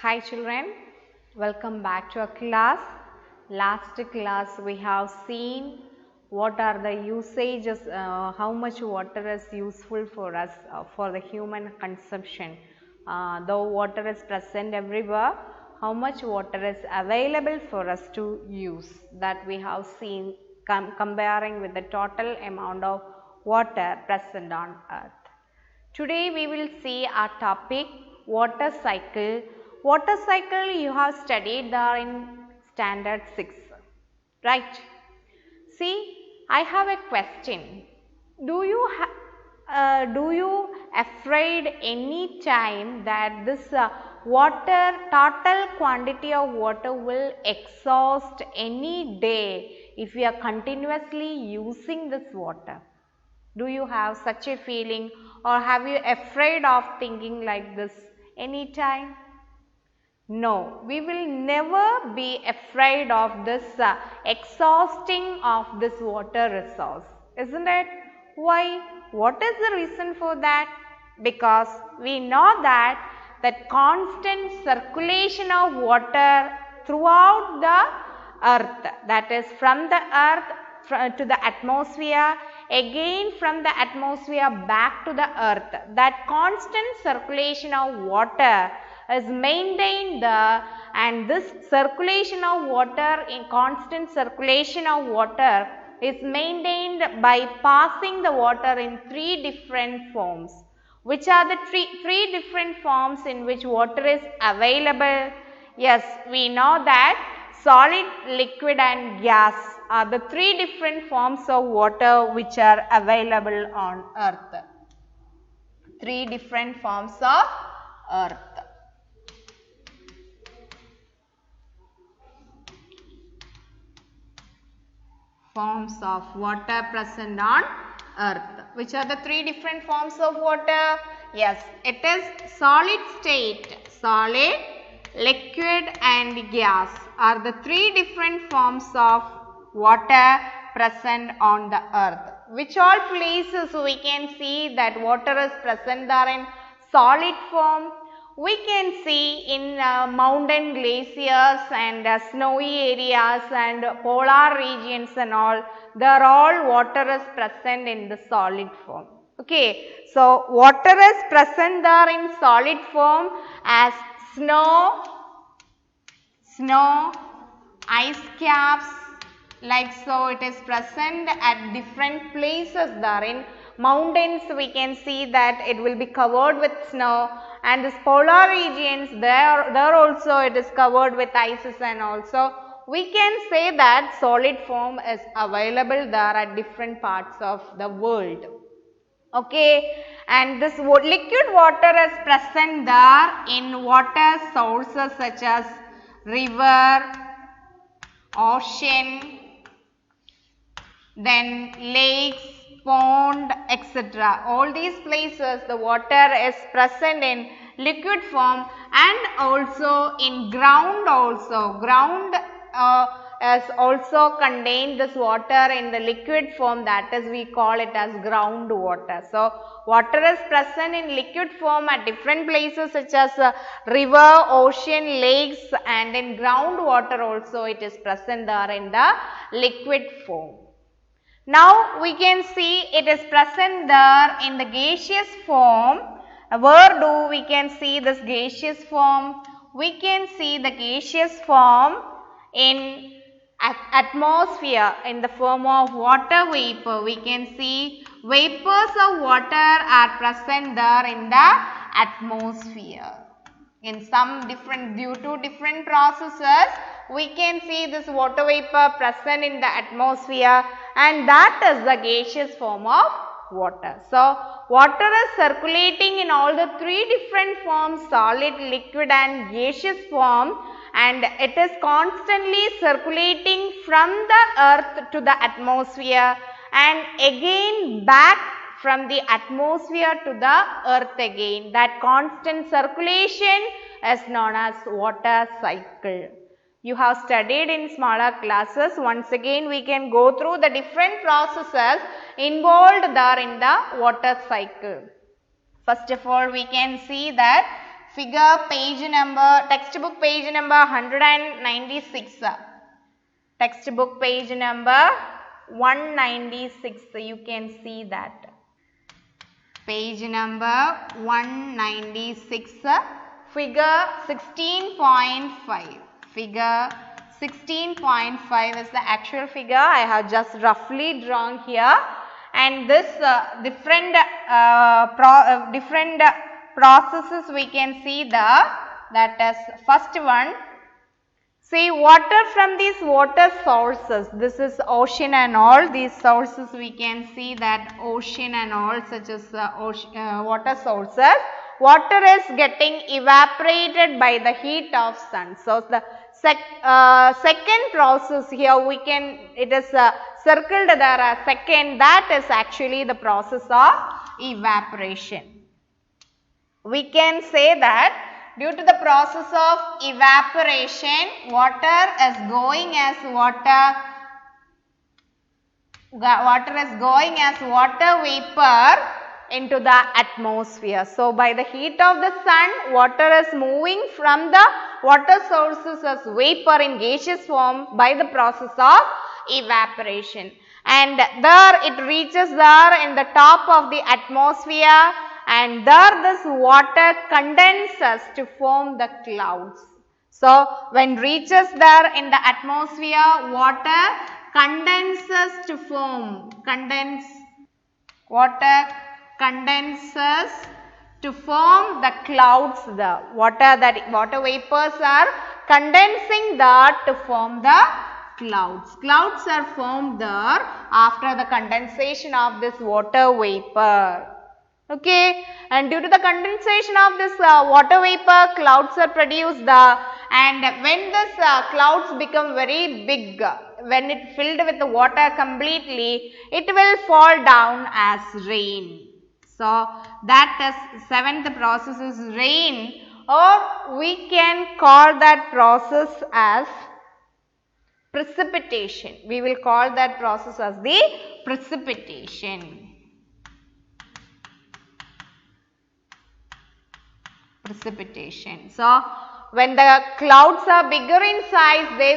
Hi children, welcome back to our class. Last class we have seen what are the usages, how much water is useful for us for the human consumption. Though water is present everywhere, how much water is available for us to use, that we have seen comparing with the total amount of water present on earth. Today we will see our topic water cycle. Water cycle you have studied there in standard 6, right? See, I have a question. Do you afraid any time that this total quantity of water will exhaust any day if we are continuously using this water? Do you have such a feeling, or have you afraid of thinking like this any time? No, we will never be afraid of this exhausting of this water resource, isn't it? Why? What is the reason for that? Because we know that constant circulation of water throughout the earth, that is from the earth to the atmosphere, again from the atmosphere back to the earth, that constant circulation of water is maintained there, and this circulation of water, in constant circulation of water, is maintained by passing the water in three different forms. Which are the three different forms in which water is available? Yes, we know that solid, liquid and gas are the three different forms of water which are available on earth. Three different forms of earth. Forms of water present on earth. Which are the three different forms of water? Yes, it is solid state, solid, liquid and gas are the three different forms of water present on the earth. Which all places we can see that water is present there in solid form? We can see in mountain glaciers and snowy areas and polar regions and all, there all water is present in the solid form. Okay, so water is present there in solid form as snow, ice caps, like so it is present at different places there. In mountains we can see that it will be covered with snow, and this polar regions there also it is covered with ices, and also we can say that solid form is available there at different parts of the world. Okay, and this liquid water is present there in water sources such as river, ocean, then lakes, pond, etc. All these places the water is present in liquid form, and also in ground also. Ground has also contained this water in the liquid form, that is we call it as groundwater. So, water is present in liquid form at different places such as river, ocean, lakes, and in groundwater also it is present there in the liquid form. Now, we can see it is present there in the gaseous form. Where do we can see this gaseous form? We can see the gaseous form in atmosphere in the form of water vapor. We can see vapors of water are present there in the atmosphere. In some different, due to different processes, we can see this water vapor present in the atmosphere, and that is the gaseous form of water. So, water is circulating in all the three different forms, solid, liquid and gaseous form, and it is constantly circulating from the earth to the atmosphere and again back from the atmosphere to the earth again. That constant circulation is known as water cycle. You have studied in smaller classes. Once again we can go through the different processes involved there in the water cycle. First of all, we can see that figure page number, textbook page number 196. Textbook page number 196. You can see that. Page number 196, figure 16.5. Figure 16.5 is the actual figure. I have just roughly drawn here, and this different processes we can see that is first one. See, water from these water sources, this is ocean and all, these sources we can see that ocean and all such as water sources, water is getting evaporated by the heat of sun. So, the second process here we can, it is circled there as second, that is actually the process of evaporation. We can say that due to the process of evaporation, water is going as water vapor into the atmosphere. So, by the heat of the sun, water is moving from the water sources as vapor in gaseous form by the process of evaporation. And there it reaches there in the top of the atmosphere, and there this water condenses to form the clouds. So, when reaches there in the atmosphere, water condenses to form, water condenses to form the clouds. The water vapors are condensing there to form the clouds. Clouds are formed there after the condensation of this water vapor. Okay, and due to the condensation of this water vapor, clouds are produced, and when this clouds become very big, when it filled with the water completely, it will fall down as rain. So, that is seventh process is rain, or we can call that process as precipitation. We will call that process as the precipitation. So, when the clouds are bigger in size, they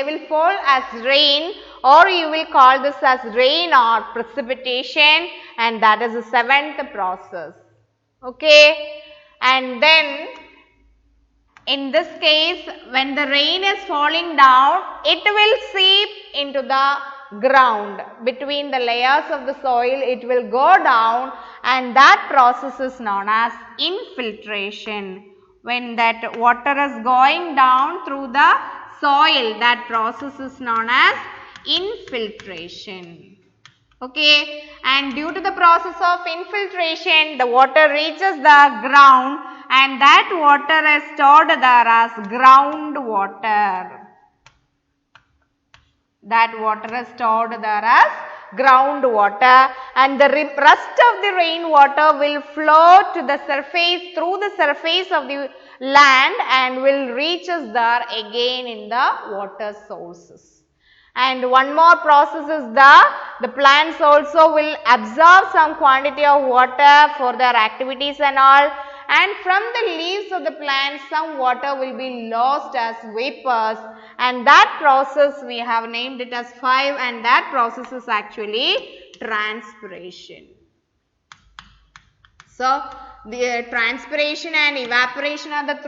will fall as rain, or you will call this as rain or precipitation, and that is the seventh process. Okay, and then in this case, when the rain is falling down, it will seep into the ground. Between the layers of the soil, it will go down, and that process is known as infiltration. When that water is going down through the soil, that process is known as infiltration. Okay, and due to the process of infiltration, the water reaches the ground, and that water is stored there as groundwater. That water is stored there as groundwater, and the rest of the rainwater will flow to the surface, through the surface of the land, and will reach us there again in the water sources. And one more process is the plants also will absorb some quantity of water for their activities and all, and from the leaves of the plant some water will be lost as vapors, and that process we have named it as 5, and that process is actually transpiration. So, the transpiration and evaporation are the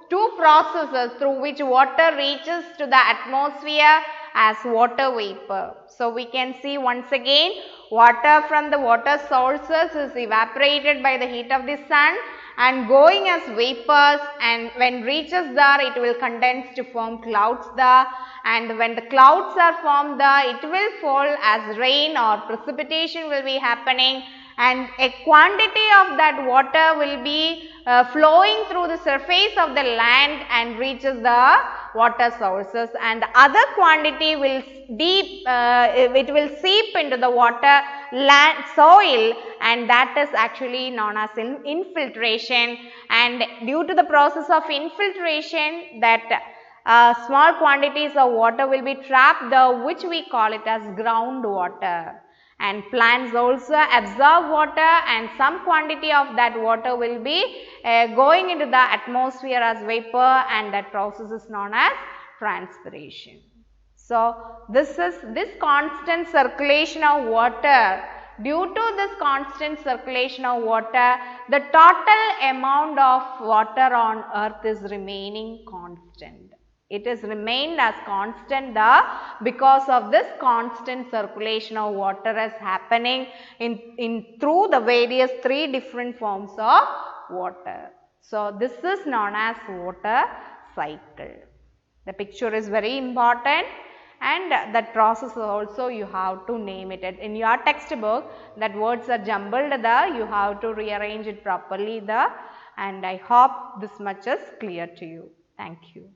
two processes through which water reaches to the atmosphere as water vapor. So, we can see once again, water from the water sources is evaporated by the heat of the sun and going as vapors, and when reaches there, it will condense to form clouds there, and when the clouds are formed there, it will fall as rain or precipitation will be happening, and a quantity of that water will be flowing through the surface of the land and reaches the water sources, and the other quantity will it will seep into the water soil, and that is actually known as infiltration. And due to the process of infiltration, that small quantities of water will be trapped there, which we call it as groundwater. and plants also absorb water, and some quantity of that water will be going into the atmosphere as vapor, and that process is known as transpiration. So, this constant circulation of water, due to this constant circulation of water, the total amount of water on earth is remaining constant. It is remained as constant because of this constant circulation of water is happening through the various 3 different forms of water. So, this is known as water cycle. The picture is very important, and that process also you have to name it. In your textbook, that words are jumbled there, you have to rearrange it properly there, and I hope this much is clear to you. Thank you.